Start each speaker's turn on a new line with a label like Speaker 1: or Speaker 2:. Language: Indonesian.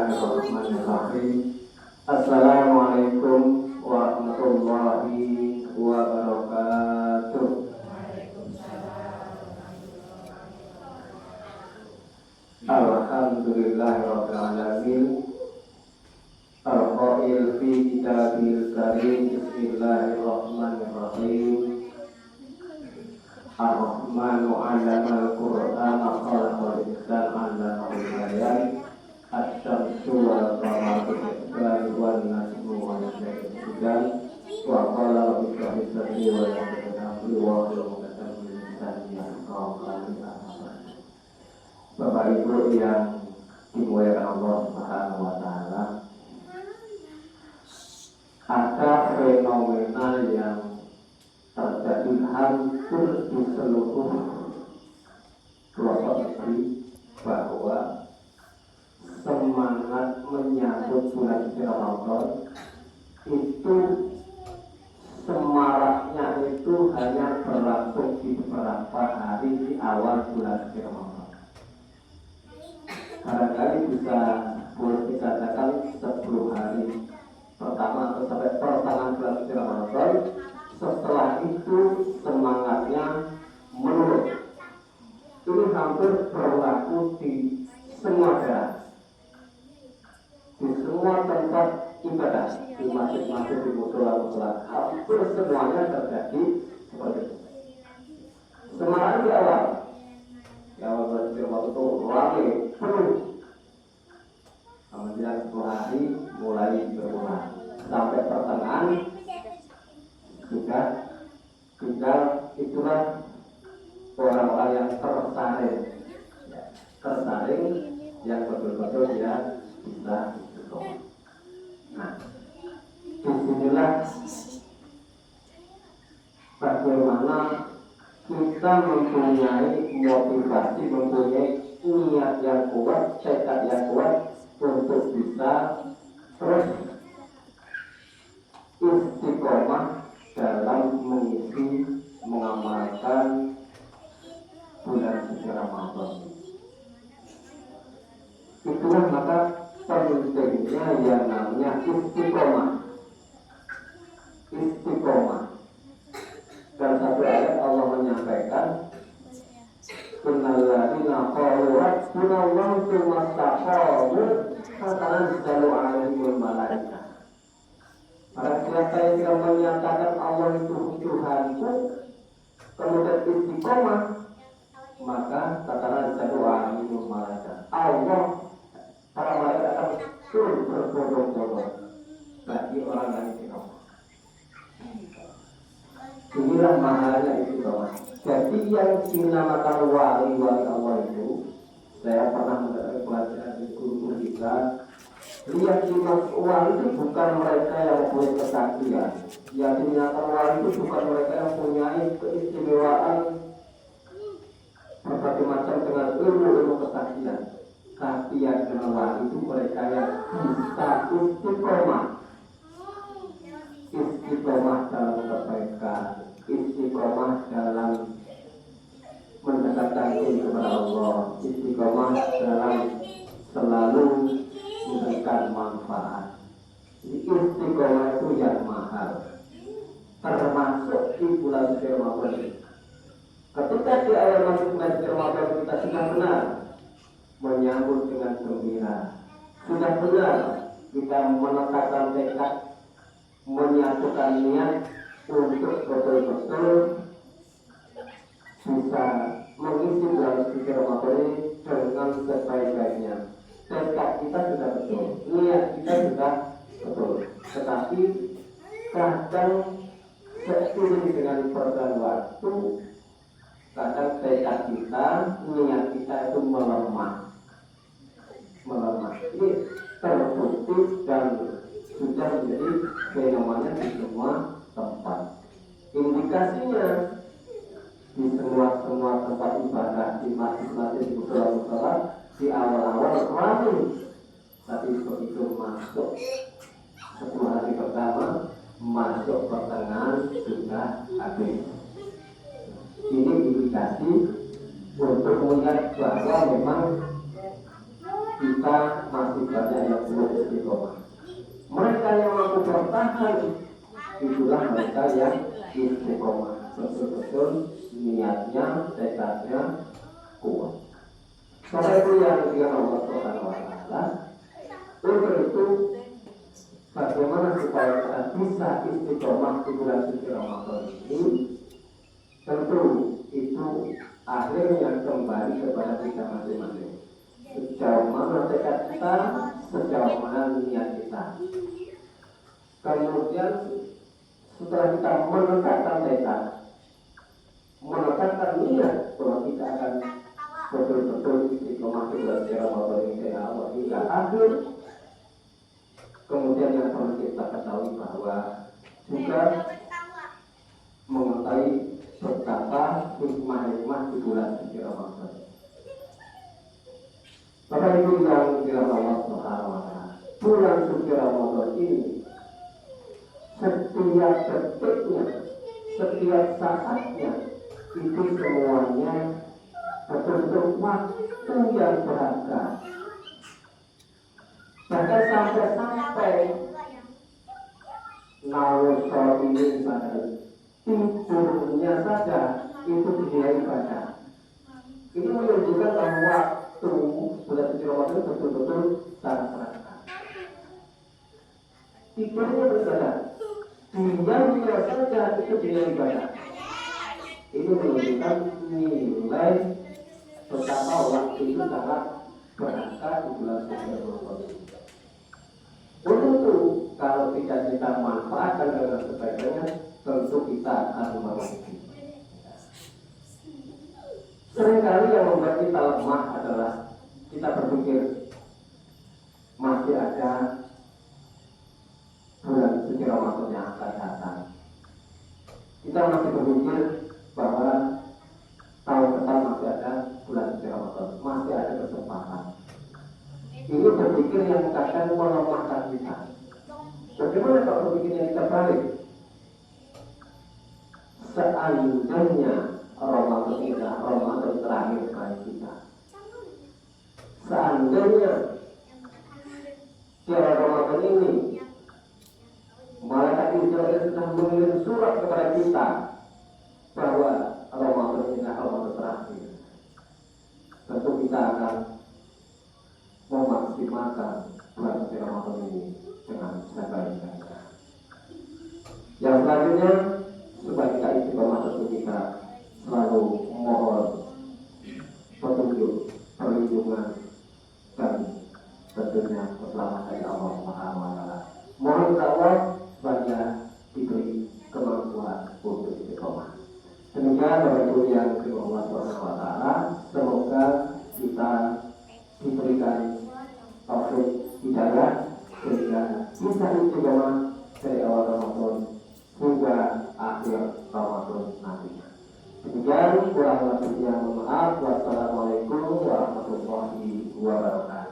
Speaker 1: Bismillahirrahmanirrahim. Assalamualaikum warahmatullahi wabarakatuh. Alhamdulillahirabbil alamin. Al-Qail fi kitabil karim. Bismillahirrahmanirrahim. Ar-Rahmanu 'allamal Qur'ana khalaqal insana 'allamahul bayan. Asy-syamsu wal qamaru bi-ihsan wan najmu wan-najmu wa qala rabbika bi'izati wa yaqulu wa qala Bapak Ibu yang dimuliakan Allah Subhanahu wa taala, ada fenomena yang terjadi hampir di seluruh pelosok negeri bahwa semangat menyambut bulan suci Ramadan itu semaraknya itu hanya berlangsung di beberapa hari di awal bulan suci Ramadan. Barangkali bisa boleh dikatakan 10 hari pertama atau sampai pertengahan bulan suci Ramadan. Setelah itu semangatnya menurun. Ini hampir berlaku di semua daerah, di semua tempat ibadah, di masjid-masjid, di musola-musola, hampir semuanya terjadi seperti itu. Semangat di awal bulan suci Ramadan itu ramai, penuh. Kemudian 10 hari mulai berkurang sampai pertengahan sudah tinggal itulah orang-orang yang tersaring yang betul-betul dia bisa istiqomah. Nah, disinilah bagaimana kita mempunyai motivasi, mempunyai niat yang kuat, tekad yang kuat untuk bisa terus istiqomah dalam mengisi, mengamalkan bulan suci Ramadan. Itulah maka pentingnya yang namanya istiqomah. Dan satu ayat Allah menyampaikan, innalladzina qalu rabbuna Allahu tsumma istaqamu tatanazzalu 'alaihimul malaikah. Para siapa yang tidak menyatakan Allah itu Tuhanku, kemudian istiqomah, maka tatanazzalu 'alaihimul malaikah. Allah, para malaikat akan turun berbondong-bondong bagi orang yang istiqomah. Inilah mahalnya istiqomah. Jadi yang dinamakan wali-wali Allah itu, saya pernah mendapat pelajaran di guru kita. Lihat di wali itu bukan mereka yang mempunyai kesaktian. Yang dinamakan wali itu bukan mereka yang mempunyai keistimewaan berbagai macam dengan ilmu kesaktian. Tapi yang dengan wali itu mereka yang bisa istiqomah dalam kebaikan, istiqomah dalam mendekatkan diri kepada Allah, istiqomah dalam selalu memberikan manfaat. Istiqomah itu yang mahal, termasuk di bulan suci Ramadan. Ketika di awal masuk bulan suci Ramadan kita sudah benar menyambut dengan gembira, sudah benar kita menetapkan tekad, menyatukan niat untuk betul-betul bisa mengisi bulan suci Ramadan ini dengan sebaik-baiknya. Tekad kita sudah betul, niat kita sudah betul, tetapi kadang seiring dengan perjalanan waktu, kadang tekad kita, niat kita itu melemah. Ini terbukti dan sudah menjadi fenomena di semua tempat. Indikasinya di semua tempat ibadah, di masjid-masjid, di musola-musola, di awal-awal ramai, tapi begitu masuk 10 hari pertama, masuk pertengahan sudah habis. Ini indikasi untuk melihat bahwa memang kita masih banyak yang belum istiqomah. Mereka yang mampu bertahan itulah mereka yang istiqomah, betul-betul niatnya, tekadnya kuat. Karena itu yang dikatakan Allah Subhanahu wa Ta'ala. Untuk itu, bagaimana supaya kita bisa istiqomah di bulan suci Ramadan ini? Tentu itu akhirnya kembali kepada kita masing-masing. Sejauh mana tekad kita, sejauh mana niat kita. Kemudian setelah kita menetapkan tekad, menetapkan niat bahwa kita akan betul-betul istiqomah di bulan suci Ramadan ini dari awal hingga akhir. Kemudian yang perlu kita ketahui bahwa juga mengetahui betapa hikmah-hikmah di bulan suci Ramadan. Bapak Ibu yang dirahmati Allah Subhanahu wa Ta'ala, bulan suci Ramadan ini setiap detiknya, setiap saatnya itu semuanya betul-betul waktu yang berharga. Bahkan sampai nawasol ini misalnya tidurnya saja itu dinilai ibadah. Itu menunjukkan bahwa waktu bulan suci Ramadan betul-betul sangat berharga. Tidurnya beribadah, diamnya saja itu dinilai ibadah. Ini menunjukkan nilai betapa waktu itu sangat berharga di bulan suci Ramadan. Untuk kalau tidak kita manfaatkan dengan sebaiknya, tentu kita akan merugi. Seringkali yang membuat kita lemah adalah kita berpikir masih ada bulan suci Ramadan yang akan datang. Kita masih berpikir bahwa tahun depan masih ada bulan suci Ramadan, masih ada kesempatan. Ini berpikir yang kadang melemahkan kita. Bagaimana kalau berpikirnya kita balik? Seandainya Ramadan ini adalah Ramadan terakhir bagi kita. Seandainya di Ramadan ini malaikat Israel sudah mengirim surat kepada kita bahwa Ramadan ini adalah Ramadan terakhir, tentu kita akan memaksimalkan bulan suci Ramadan ini dengan sebaik-baiknya. Yang selanjutnya, supaya kita istiqomah, tentu kita selalu mohon petunjuk, perlindungan, dan tentunya keselamatan dari Allah Subhanahu wa Ta'ala. Mohon Allah supaya diberi kemampuan untuk istiqomah. Demikian Bapak Ibu yang dirahmati Allah Subhanahu wa Ta'ala, semoga kita diberikan taufik hidayah sehingga bisa istiqomah dari awal Ramadan hingga akhir Ramadan nantinya. Demikian kurang lebihnya mohon maaf. Wassalamualaikum warahmatullahi wabarakatuh.